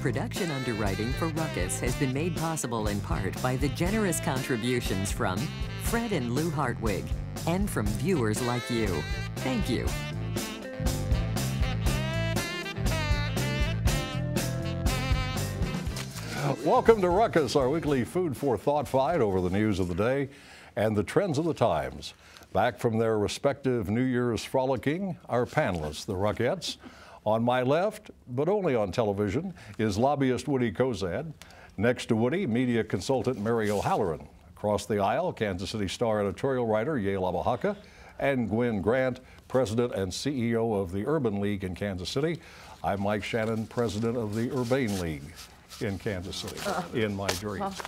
Production underwriting for Ruckus has been made possible in part by the generous contributions from Fred and Lou Hartwig and from viewers like you. Thank you. Welcome to Ruckus, our weekly food for thought fight over the news of the day and the trends of the times. Back from their respective New Year's frolicking, our panelists, the Ruckettes. On my left, but only on television, is lobbyist Woody Cozad. Next to Woody, media consultant Mary O'Halloran. Across the aisle, Kansas City Star editorial writer Yael Abahaka, and Gwen Grant, president and CEO of the Urban League in Kansas City. I'm Mike Shannon, president of the Urbane League in Kansas City, in my dreams.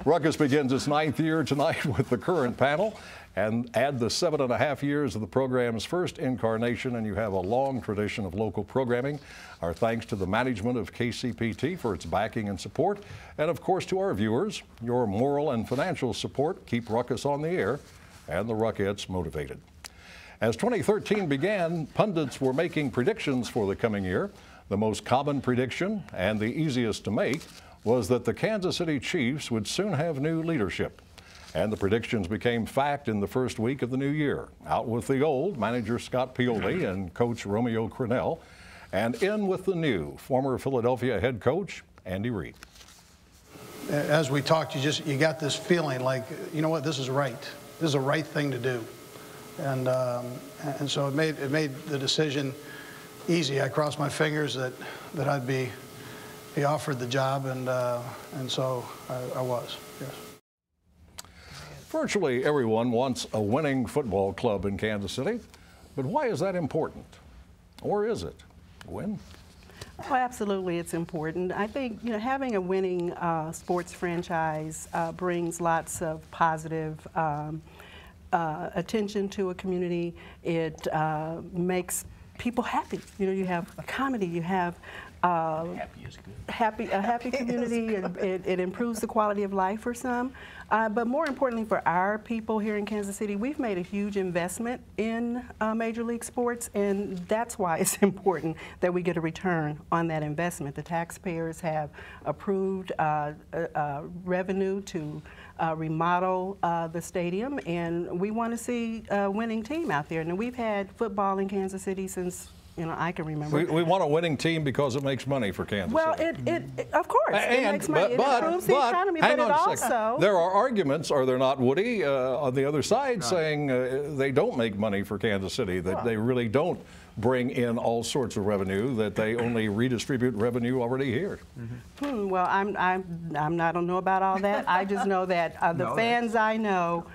Ruckus begins its 9th year tonight with the current panel, and add the 7.5 years of the program's first incarnation, and you have a long tradition of local programming. Our thanks to the management of KCPT for its backing and support, and of course to our viewers. Your moral and financial support keep Ruckus on the air and the Ruckettes motivated. As 2013 began, pundits were making predictions for the coming year. The most common prediction, and the easiest to make, was that the Kansas City Chiefs would soon have new leadership. And the predictions became fact in the first week of the new year. Out with the old, manager Scott Pioli and coach Romeo Crennel, and in with the new, former Philadelphia head coach Andy Reid. As we talked, you got this feeling like, you know what, this is right. This is the right thing to do. And so it made the decision easy. I crossed my fingers that I'd be offered the job, and so I was, yes. Virtually everyone wants a winning football club in Kansas City, but why is that important? Or is it? Gwen? Oh, absolutely, it's important. I think having a winning sports franchise brings lots of positive attention to a community. It makes people happy. You have a comedy, you have happy is good. A happy community. It improves the quality of life for some. But more importantly for our people here in Kansas City, we've made a huge investment in Major League sports, and that's why it's important that we get a return on that investment. The taxpayers have approved revenue to remodel the stadium, and we want to see a winning team out there. And we've had football in Kansas City since I can remember. We want a winning team because it makes money for Kansas City. Well, of course, it makes money. It improves the economy, but it also... There are arguments, are there not, Woody, on the other side saying they don't make money for Kansas City, that they really don't bring in all sorts of revenue, that they only redistribute revenue already here. Well, I don't know about all that. I just know that the fans I know,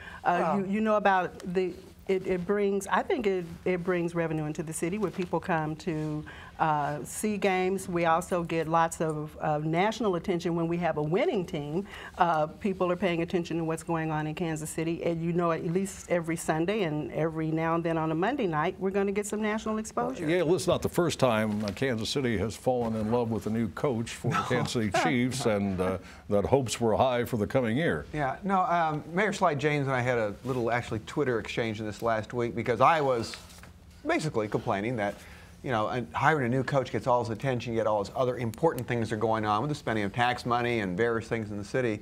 you know about the... It brings, I think it brings revenue into the city where people come to see games. We also get lots of national attention when we have a winning team. People are paying attention to what's going on in Kansas City. And at least every Sunday and every now and then on a Monday night, we're going to get some national exposure. Yeah, this is not the first time Kansas City has fallen in love with a new coach for the Kansas City Chiefs, and that hopes were high for the coming year. Yeah, no, Mayor Sly James and I had a little actually Twitter exchange in this last week because I was basically complaining that hiring a new coach gets all his attention, yet all his other important things are going on with the spending of tax money and various things in the city.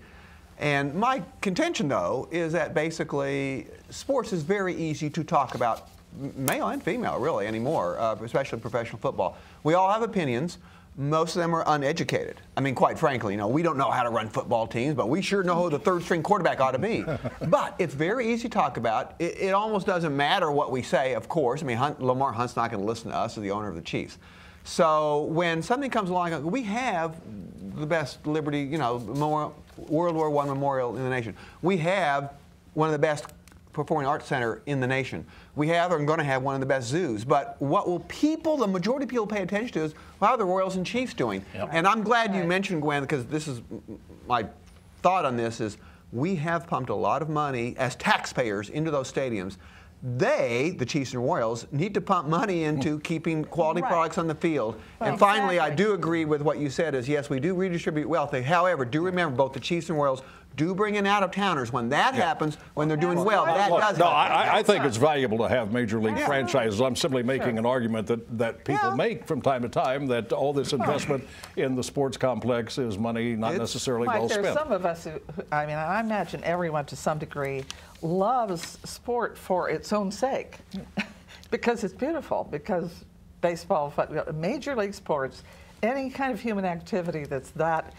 And my contention, though, is that basically sports is very easy to talk about, male and female, really, anymore, especially professional football. We all have opinions. Most of them are uneducated. I mean, quite frankly, we don't know how to run football teams, but we sure know who the third-string quarterback ought to be. But it's very easy to talk about. It almost doesn't matter what we say, of course. I mean, Lamar Hunt's not going to listen to us as the owner of the Chiefs. So when something comes along, we have the best Liberty, World War I memorial in the nation. We have one of the best performing arts center in the nation. We have and going to have one of the best zoos. But what will the majority of people pay attention to is, how are the Royals and Chiefs doing? Yep. And I'm glad you mentioned, Gwen, because this is my thought on this is, we have pumped a lot of money as taxpayers into those stadiums. The Chiefs and Royals, need to pump money into keeping quality products on the field. Well, and finally, I do agree with what you said is, yes, we do redistribute wealth. However, do remember, both the Chiefs and Royals do bring in out-of-towners. When that happens, when they're doing well, that does No, happen. I think it's valuable to have major league franchises. I'm simply making an argument that people make from time to time, that all this investment in the sports complex is money not necessarily well spent. There's some of us who, I mean, I imagine everyone to some degree loves sport for its own sake because it's beautiful, because baseball, major league sports, any kind of human activity that's that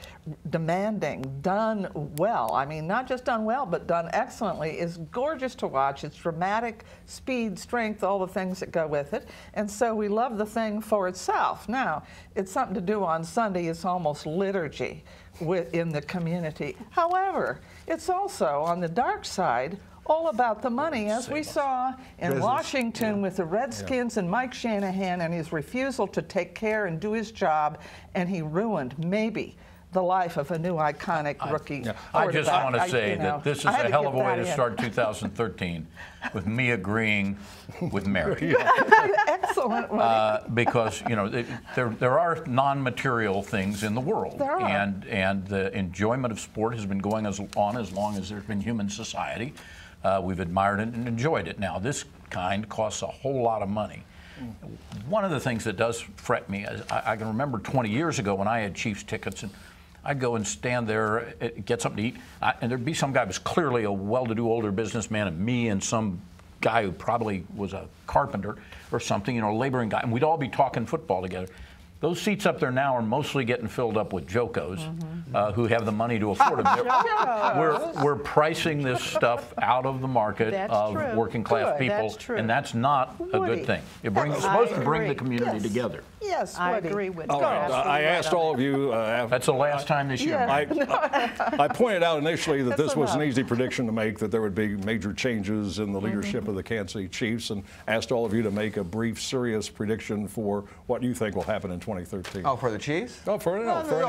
demanding, done well, I mean, not just done well, but done excellently, is gorgeous to watch. It's dramatic, speed, strength, all the things that go with it. And so we love the thing for itself. Now, it's something to do on Sunday. It's almost liturgy in the community. However, it's also, on the dark side, all about the money, as we saw in Washington with the Redskins and Mike Shanahan and his refusal to take care and do his job, and he ruined maybe the life of a new iconic rookie. I just want to say that this is a hell of a way to start 2013 with me agreeing with Mary. Excellent. Because, you know, there are non-material things in the world. There are. And the enjoyment of sport has been going on as long as there's been human society. We've admired it and enjoyed it. Now, this kind costs a whole lot of money. One of the things that does fret me is I can remember 20 years ago when I had Chiefs tickets, and I'd go and stand there, get something to eat, and there'd be some guy who was clearly a well-to-do older businessman, and me and some guy who probably was a carpenter or something, you know, a laboring guy, and we'd all be talking football together. Those seats up there now are mostly getting filled up with jokos who have the money to afford them. We're pricing this stuff out of the market of working class people, and that's not a good thing. It's supposed to bring the community together. Yes, I agree with All right. I asked all of you. That's the last time this year. I pointed out initially that this was an easy prediction to make, that there would be major changes in the leadership of the Kansas City Chiefs, and asked all of you to make a brief, serious prediction for what you think will happen in 2013. Oh, for the Chiefs? Oh,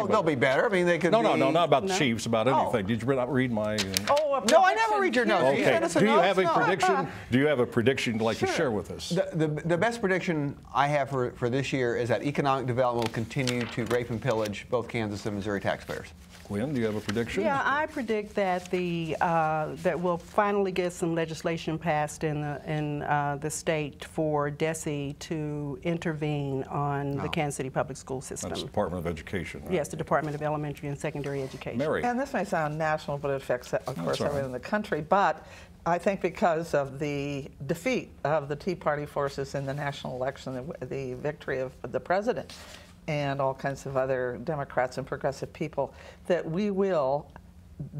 they'll be better. I mean, they could. No, not about the Chiefs. About anything. Did you not read my? No, I never read your notes. Okay. Do you have a prediction? Do you have a prediction you'd like to share with us? The best prediction I have for this year is that economic development will continue to rape and pillage both Kansas and Missouri taxpayers. Gwen, do you have a prediction? Yeah, I predict that that we'll finally get some legislation passed in the state for DESE to intervene on the Kansas City public school system. That's the Department of Education, right? Yes, the Department of Elementary and Secondary Education. Mary. And this may sound national, but it affects, of course, everyone in the country. But I think because of the defeat of the Tea Party forces in the national election, the victory of the president, and all kinds of other Democrats and progressive people, that we will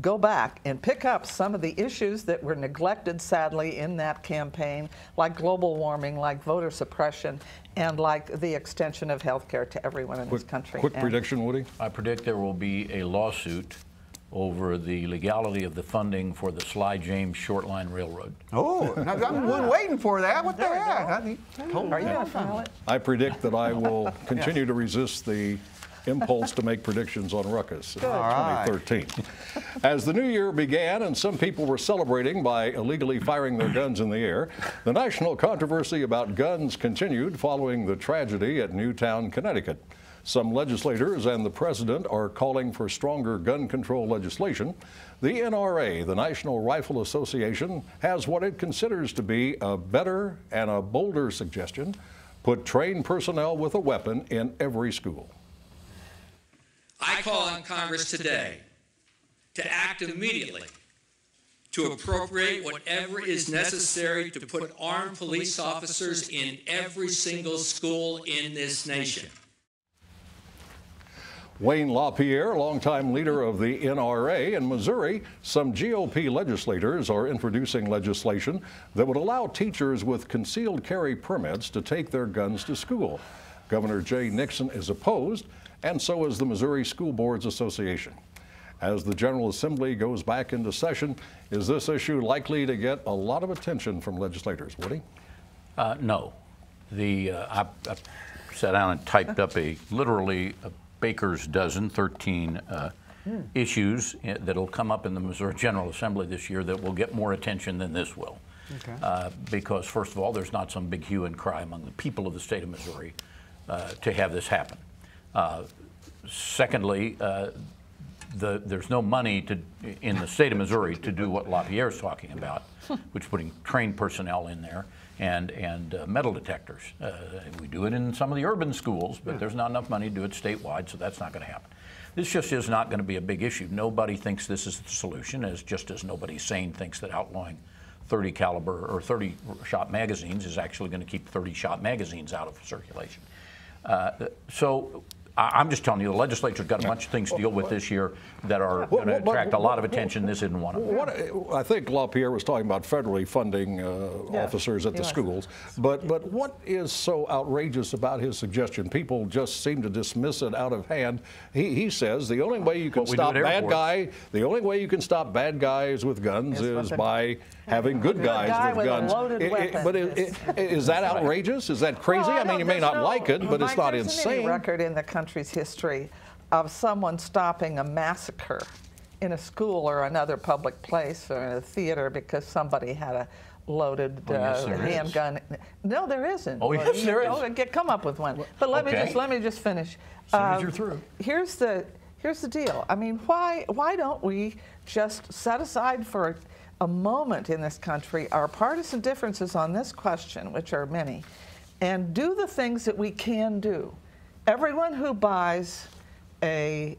go back and pick up some of the issues that were neglected, sadly, in that campaign, like global warming, like voter suppression, and like the extension of health care to everyone in this country. Quick prediction, Woody? I predict there will be a lawsuit over the legality of the funding for the Sly James Short Line Railroad. Oh, I'm waiting for that. What the heck? Are you going to file it? I predict that I will continue to resist the impulse to make predictions on Ruckus in 2013. As the new year began and some people were celebrating by illegally firing their guns in the air, the national controversy about guns continued following the tragedy at Newtown, Connecticut. Some legislators and the president are calling for stronger gun control legislation. The NRA, the National Rifle Association, has what it considers to be a better and a bolder suggestion: put trained personnel with a weapon in every school. I call on Congress today to act immediately to appropriate whatever is necessary to put armed police officers in every single school in this nation. Wayne LaPierre, longtime leader of the NRA in Missouri, some GOP legislators are introducing legislation that would allow teachers with concealed carry permits to take their guns to school. Governor Jay Nixon is opposed, and so is the Missouri School Boards Association. As the General Assembly goes back into session, is this issue likely to get a lot of attention from legislators? Woody? No. I sat down and typed up literally a baker's dozen, 13 issues that will come up in the Missouri General Assembly this year that will get more attention than this will. Okay. Because, first of all, there's not some big hue and cry among the people of the state of Missouri to have this happen. Secondly, there's no money in the state of Missouri to do what LaPierre's talking about, which is putting trained personnel in there and metal detectors. We do it in some of the urban schools, but there's not enough money to do it statewide, so that's not going to happen. This just is not going to be a big issue. Nobody thinks this is the solution, just as nobody sane thinks that outlawing 30 caliber or 30 shot magazines is actually going to keep 30 shot magazines out of circulation. So I'm just telling you, the legislature's got a bunch of things to deal with this year that are going to attract a lot of attention. This isn't one of them. I think LaPierre was talking about federally funding officers at the schools, but what is so outrageous about his suggestion? People just seem to dismiss it out of hand. He says the only way you can stop the only way you can stop bad guys with guns is by having good guys with guns. But is that outrageous? Is that crazy? Well, I mean, you may not like it, but it's not insane. Any record in the country's history of someone stopping a massacre in a school or another public place or in a theater because somebody had a loaded handgun. No, there isn't. Oh, yes, there is. Come up with one. But let me just finish. As soon as you're through. Here's the deal. I mean, why don't we just set aside for a moment in this country our partisan differences on this question, which are many, and do the things that we can do? Everyone who buys an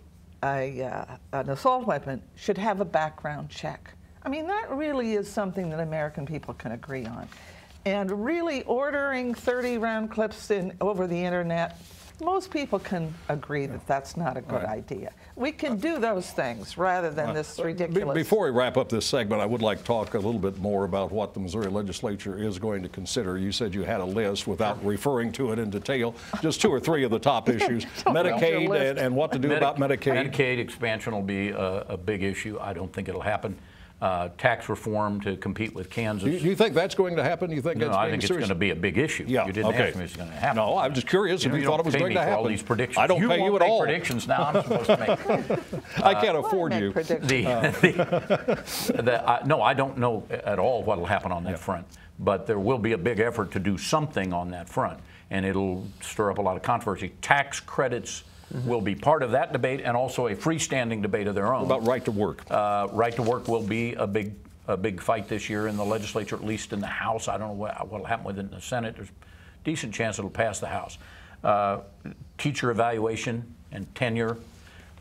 assault weapon should have a background check. I mean, that really is something that American people can agree on. And really ordering 30 round clips over the internet, most people can agree that that's not a good idea. We can do those things rather than this ridiculous. Before we wrap up this segment, I would like to talk a little bit more about what the Missouri legislature is going to consider. You said you had a list without referring to it in detail. Just 2 or 3 of the top issues. Medicaid and what to do about Medicaid. Medicaid expansion will be a big issue. I don't think it'll happen. Tax reform to compete with Kansas. Do you think that's going to happen? You think no, I think it's going to be a big issue. Yeah, you didn't ask me if it's going to happen. No, I'm just curious if you thought it was going to happen. All these predictions. I don't pay you at all. Predictions now. I'm supposed to make. I can't afford you. No, I don't know at all what will happen on that front. But there will be a big effort to do something on that front, and it'll stir up a lot of controversy. Tax credits will be part of that debate, and also a freestanding debate of their own. What about right to work? Right to work will be a big fight this year in the legislature, at least in the House. I don't know what will happen with it in the Senate. There's a decent chance it'll pass the House. Teacher evaluation and tenure,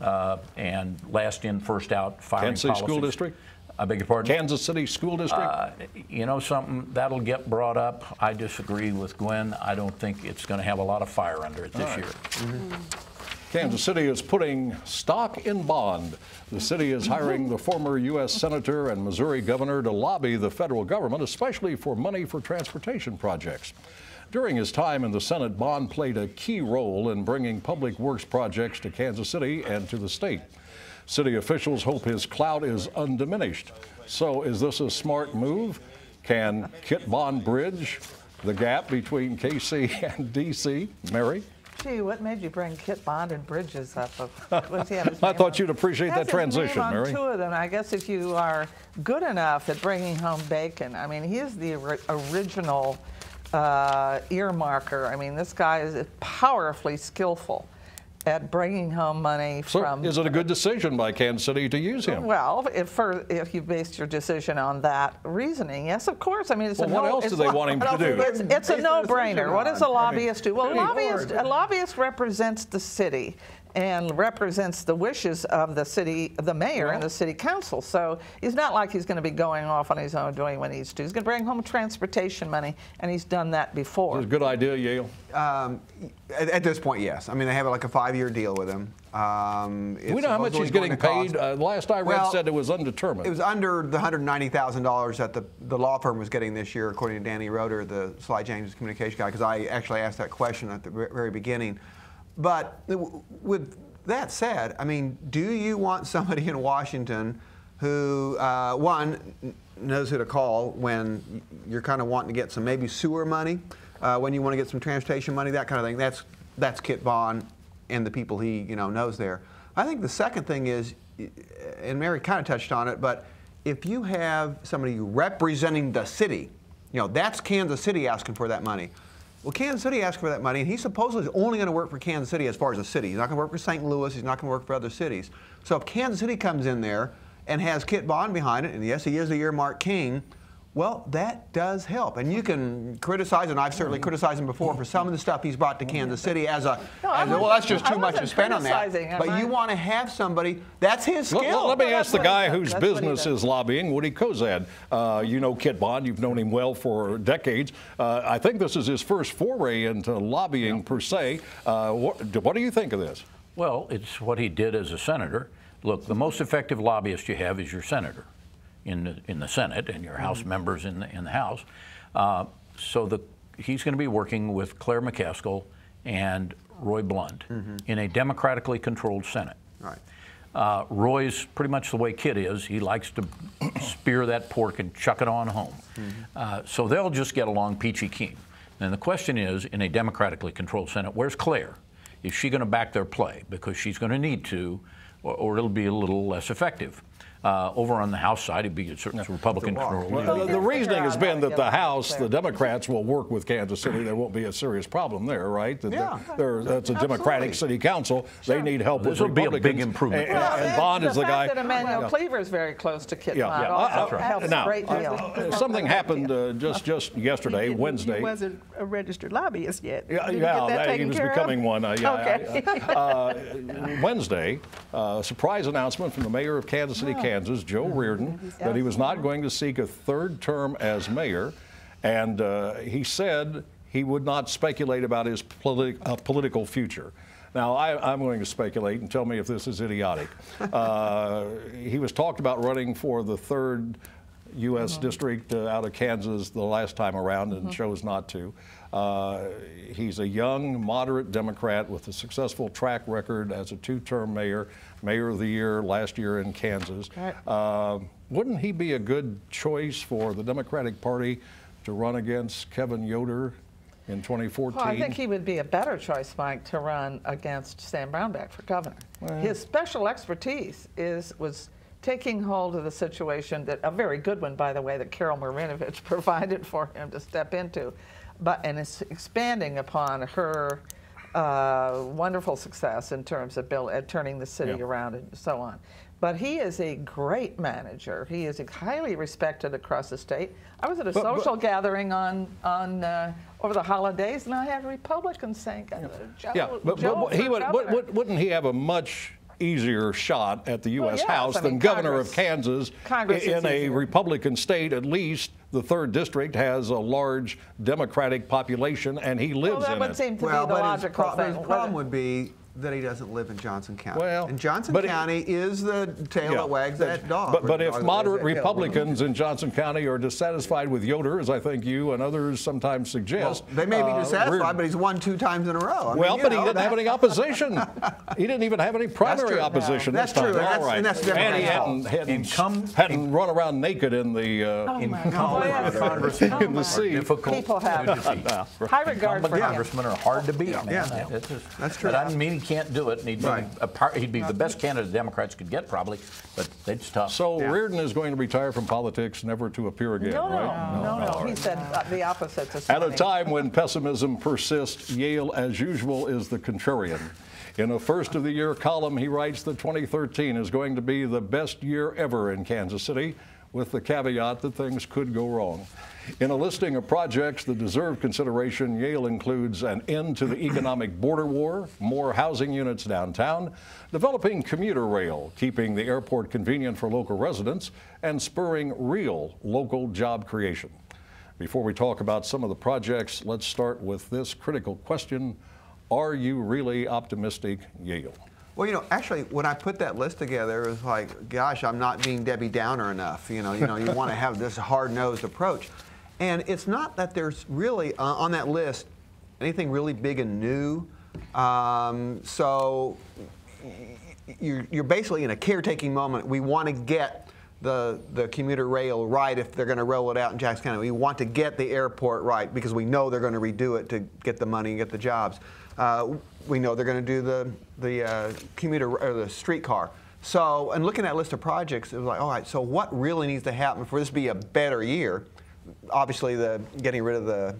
and last in, first out firing policies. Kansas City School District? I beg your pardon? Kansas City School District? You know something, that'll get brought up. I disagree with Gwen. I don't think it's going to have a lot of fire under it this year. Kansas City is putting stock in bond. The city is hiring the former U.S. Senator and Missouri governor to lobby the federal government, especially for money for transportation projects. During his time in the Senate, Bond played a key role in bringing public works projects to Kansas City and to the state. City officials hope his clout is undiminished. So is this a smart move? Can Kit Bond bridge the gap between KC and D.C.? Mary? Gee, what made you bring Kit Bond and Bridges up? I thought you'd appreciate that transition, Mary. Mary. 2 of them. I guess if you are good enough at bringing home bacon, I mean, he is the original earmarker. I mean, this guy is powerfully skillful at bringing home money from. So is it a good decision by Kansas City to use him? Well, if you based your decision on that reasoning, yes, of course. I mean, it's what else do they want him to do? It's a no-brainer. What does a lobbyist do? Well, a lobbyist represents the city and represents the wishes of the city, the mayor and the city council. So it's not like he's going to be going off on his own doing what he needs to do. He's going to bring home transportation money, and he's done that before. Is it a good idea, Yale? At this point, yes. I mean, they have like a 5-year deal with him. We know how much he's getting paid. Last I read said it was undetermined. It was under the $190,000 that the law firm was getting this year, according to Danny Roeder, the Sly James communication guy, because I actually asked that question at the very beginning. But with that said, I mean, do you want somebody in Washington who, one, knows who to call when you're kind of wanting to get some maybe sewer money, when you want to get some transportation money, that kind of thing? That's Kit Bond and the people he knows there. I think the second thing is, and Mary kind of touched on it, but if you have somebody representing the city, that's Kansas City asking for that money. Well, Kansas City asked for that money, and he supposedly is only going to work for Kansas City as far as a city. He's not going to work for St. Louis. He's not going to work for other cities. So if Kansas City comes in there and has Kit Bond behind it, and yes, he is the earmark king, well, that does help. And you can criticize, and I've certainly criticized him before for some of the stuff he's brought to Kansas City as a, well, that's just too much to spend on that. But you want to have somebody, that's his skill. Let me ask the guy whose business is lobbying, Woody Kozad. You know Kit Bond, you've known him well for decades. I think this is his first foray into lobbying per se. What do you think of this? Well, it's what he did as a senator. Look, the most effective lobbyist you have is your senator in the Senate and your House members in the House. So he's going to be working with Claire McCaskill and Roy Blunt in a democratically controlled Senate. Right. Roy's pretty much the way Kit is. He likes to spear that pork and chuck it on home. So they'll just get along peachy keen. And the question is, in a democratically controlled Senate, where's Claire? Is she going to back their play? Because she's going to need to, or it'll be a little less effective. Over on the House side, it'd be a certain Republican control. Well, the reasoning has been that the House, the Democrats will work with Kansas City. There won't be a serious problem there, right? That's a Democratic city council. They need help with Republicans. This will be a big improvement. And Bond is the guy. That Emmanuel Cleaver is very close to Kit Bond also helps a great deal. Something happened just yesterday, Wednesday. He wasn't a registered lobbyist yet. He was becoming one. Wednesday, a surprise announcement from the mayor of Kansas City, Kansas, Joe Reardon, that he was not going to seek a third term as mayor, and he said he would not speculate about his political future. Now, I'm going to speculate, and tell me if this is idiotic. He was talked about running for the 3rd U.S. district out of Kansas the last time around and chose not to. He's a young, moderate Democrat with a successful track record as a 2-term mayor, mayor of the year last year in Kansas. Wouldn't he be a good choice for the Democratic Party to run against Kevin Yoder in 2014? Well, I think he would be a better choice, Mike, to run against Sam Brownback for governor. His special expertise was taking hold of the situation, that a very good one, by the way, that Carol Marinovich provided for him to step into, and it's expanding upon her wonderful success in terms of turning the city around and so on. But he is a great manager. He is highly respected across the state. I was at a social gathering on over the holidays, and I had Republicans saying, Joe, wouldn't he have a much easier shot at the U.S. House than governor of Kansas? In a Republican state, at least the 3rd district has a large Democratic population, and he lives in it. That would seem to be the logical thing. His problem would be that he doesn't live in Johnson County. And Johnson County is the tail that wags that dog. But if moderate Republicans in Johnson County are dissatisfied with Yoder, as I think you and others sometimes suggest, they may be dissatisfied, but he's won 2 times in a row. But he didn't have any opposition. He didn't even have any primary opposition this time. That's true. And that's he hadn't run around naked in the in the sea. People have high regard for him. Congressmen are hard to beat, man. That's true. But I doesn't mean he can't do it. And he'd be the best candidate Democrats could get, probably, but it's tough. So Reardon is going to retire from politics, never to appear again, right? No. He said the opposite. At a time when pessimism persists, Yale, as usual, is the contrarian. In a first-of-the-year column, he writes that 2013 is going to be the best year ever in Kansas City, with the caveat that things could go wrong. In a listing of projects that deserve consideration, Yale includes an end to the economic border war, more housing units downtown, developing commuter rail, keeping the airport convenient for local residents, and spurring real local job creation. Before we talk about some of the projects, let's start with this critical question. Are you really optimistic, Yale? Well, actually, when I put that list together, it was like, gosh, I'm not being Debbie Downer enough. You want to have this hard-nosed approach. And it's not that there's really, on that list, anything really big and new. So you're basically in a caretaking moment. We want to get the commuter rail right if they're going to roll it out in Jackson County. We want to get the airport right because we know they're going to redo it to get the money and get the jobs. We know they're going to do the commuter or the streetcar. So, and looking at that list of projects, it was like, all right, so what really needs to happen for this to be a better year? Obviously, the getting rid of the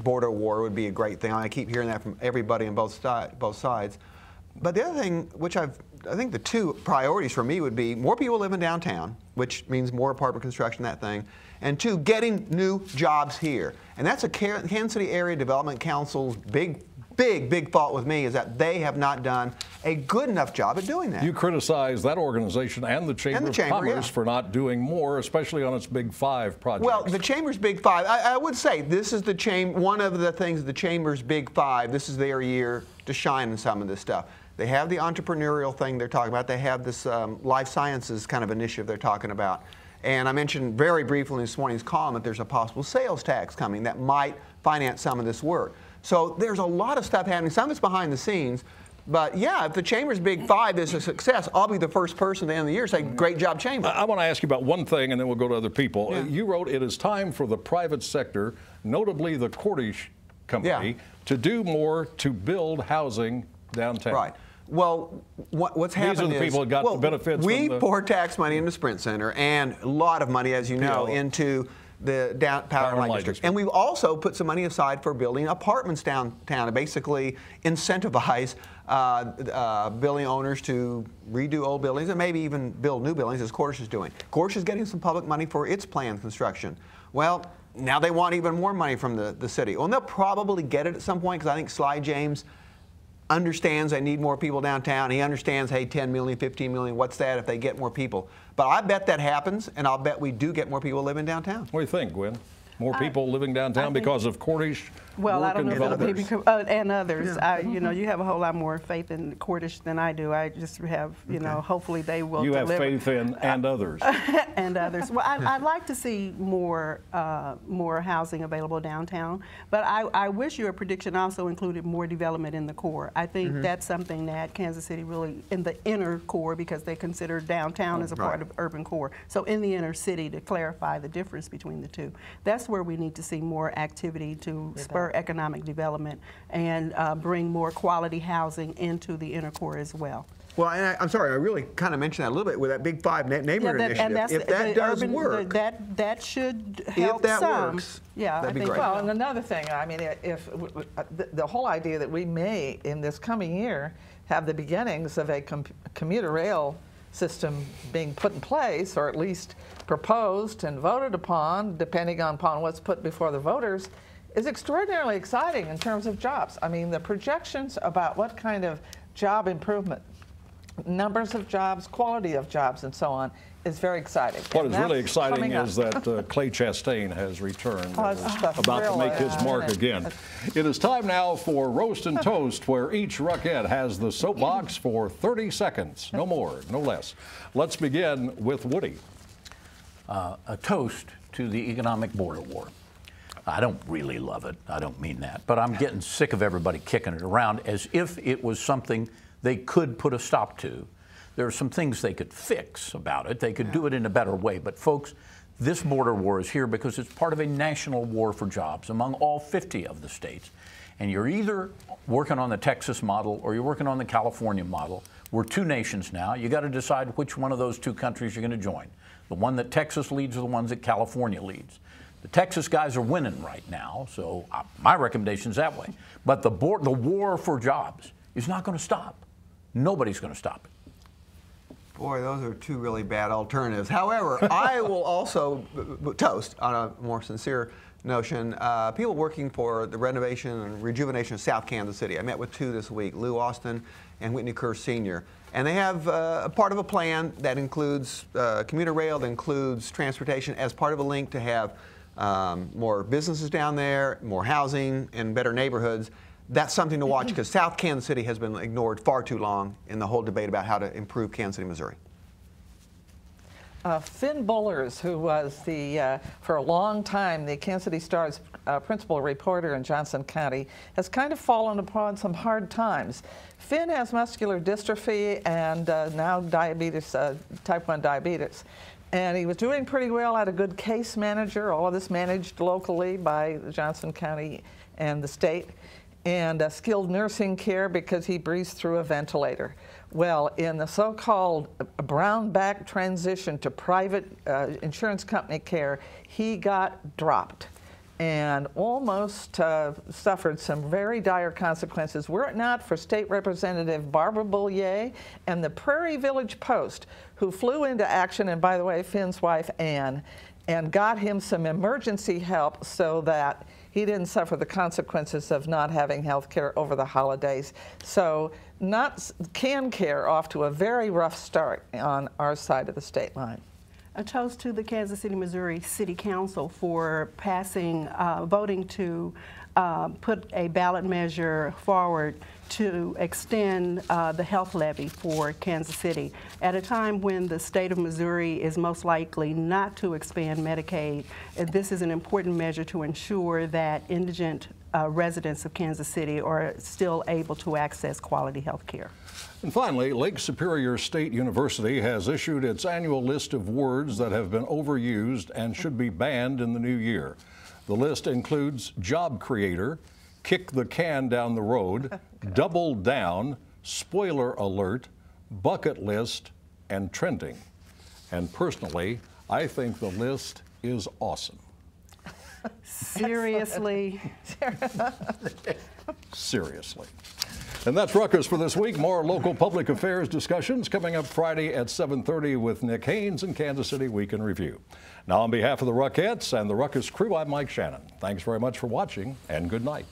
border war would be a great thing. I keep hearing that from everybody on both sides. But the other thing, which I think the two priorities for me would be more people living downtown, which means more apartment construction, that thing, and two, getting new jobs here. And that's a Kansas City Area Development Council's big fault with me, is that they have not done a good enough job at doing that. You criticize that organization and the Chamber of Commerce for not doing more, especially on its Big Five projects. Well, the Chamber's Big Five, I would say this is one of the things, the Chamber's Big Five, this is their year to shine in some of this stuff. They have the entrepreneurial thing they're talking about. They have this life sciences kind of initiative they're talking about. And I mentioned very briefly in this morning's column that there's a possible sales tax coming that might finance some of this work. So there's a lot of stuff happening. Some of it's behind the scenes. But yeah, if the Chamber's Big Five is a success, I'll be the first person at the end of the year to say, great job, Chamber. I want to ask you about one thing, and then we'll go to other people. Yeah. You wrote, it is time for the private sector, notably the Cordish Company, to do more to build housing downtown. Right. Well, what's happened is... These are the people that got the benefits. We pour tax money into Sprint Center and a lot of money, as you know, into the Power and Light District. And we've also put some money aside for building apartments downtown to basically incentivize building owners to redo old buildings and maybe even build new buildings, as Cordish is doing. Cordish is getting some public money for its planned construction. Well, now they want even more money from the city. Well, they'll probably get it at some point, because I think Sly James understands they need more people downtown. He understands, hey, 10 million, 15 million, what's that if they get more people? But I bet that happens, and I'll bet we do get more people living downtown. What do you think, Gwen? More people living downtown because of Cordish? Well, I don't know if other people and others. Yeah. You know, you have a whole lot more faith in Cordish than I do. I just have, you know, hopefully they will deliver. You have faith in and others. And others. Well, I'd like to see more housing available downtown, but I wish your prediction also included more development in the core. I think that's something that Kansas City really, in the inner core, because they consider downtown as a part of urban core. So in the inner city, to clarify the difference between the two. That's where we need to see more activity to spur economic development and bring more quality housing into the inner core as well. Well, and I'm sorry, I really kind of mentioned that a little bit with that Big Five neighborhood initiative. If that does work, that should help if that some. Works, yeah, that'd be great. Well, and another thing, I mean, if the whole idea that we may, in this coming year, have the beginnings of a commuter rail system being put in place, or at least proposed and voted upon, depending upon what's put before the voters, is extraordinarily exciting in terms of jobs. I mean, the projections about what kind of job improvement, numbers of jobs, quality of jobs, and so on, is very exciting. What is really exciting is that Clay Chastain has returned, about to make his mark again. It is time now for Roast and Toast, where each Rockette has the soapbox for 30 seconds, no more, no less. Let's begin with Woody. A toast to the economic border war. I don't really love it, I don't mean that, but I'm getting sick of everybody kicking it around as if it was something they could put a stop to. There are some things they could fix about it. They could do it in a better way. But folks, this border war is here because it's part of a national war for jobs among all 50 of the states. And you're either working on the Texas model or you're working on the California model. We're two nations now. You got to decide which one of those two countries you're going to join. The one that Texas leads or the ones that California leads. The Texas guys are winning right now, so my recommendation is that way. But the war for jobs is not going to stop. Nobody's going to stop it. Boy, those are two really bad alternatives. However, I will also toast, on a more sincere notion, people working for the renovation and rejuvenation of South Kansas City. I met with two this week, Lou Austin and Whitney Kerr Sr. And they have a part of a plan that includes commuter rail, that includes transportation as part of a link to have more businesses down there, more housing, and better neighborhoods. That's something to watch because South Kansas City has been ignored far too long in the whole debate about how to improve Kansas City, Missouri. Finn Bullers, who was for a long time the Kansas City Star's principal reporter in Johnson County, has kind of fallen upon some hard times. Finn has muscular dystrophy and now diabetes, type 1 diabetes. And he was doing pretty well, had a good case manager, all of this managed locally by Johnson County and the state, and skilled nursing care because he breathes through a ventilator. Well, in the so-called brown bag transition to private insurance company care, he got dropped. and almost suffered some very dire consequences were it not for State Representative Barbara Bollier and the Prairie Village Post, who flew into action, and by the way, Finn's wife, Ann, and got him some emergency help so that he didn't suffer the consequences of not having health care over the holidays. So CanCare off to a very rough start on our side of the state line. A toast to the Kansas City, Missouri City Council for passing, voting to put a ballot measure forward to extend the health levy for Kansas City at a time when the state of Missouri is most likely not to expand Medicaid. This is an important measure to ensure that indigent residents of Kansas City are still able to access quality health care. And finally, Lake Superior State University has issued its annual list of words that have been overused and should be banned in the new year. The list includes job creator, kick the can down the road, double down, spoiler alert, bucket list, and trending. And personally, I think the list is awesome. Seriously. Seriously. And that's Ruckus for this week. More local public affairs discussions coming up Friday at 7:30 with Nick Haynes and Kansas City Week in Review. Now, on behalf of the Ruckettes and the Ruckus crew, I'm Mike Shannon. Thanks very much for watching, and good night.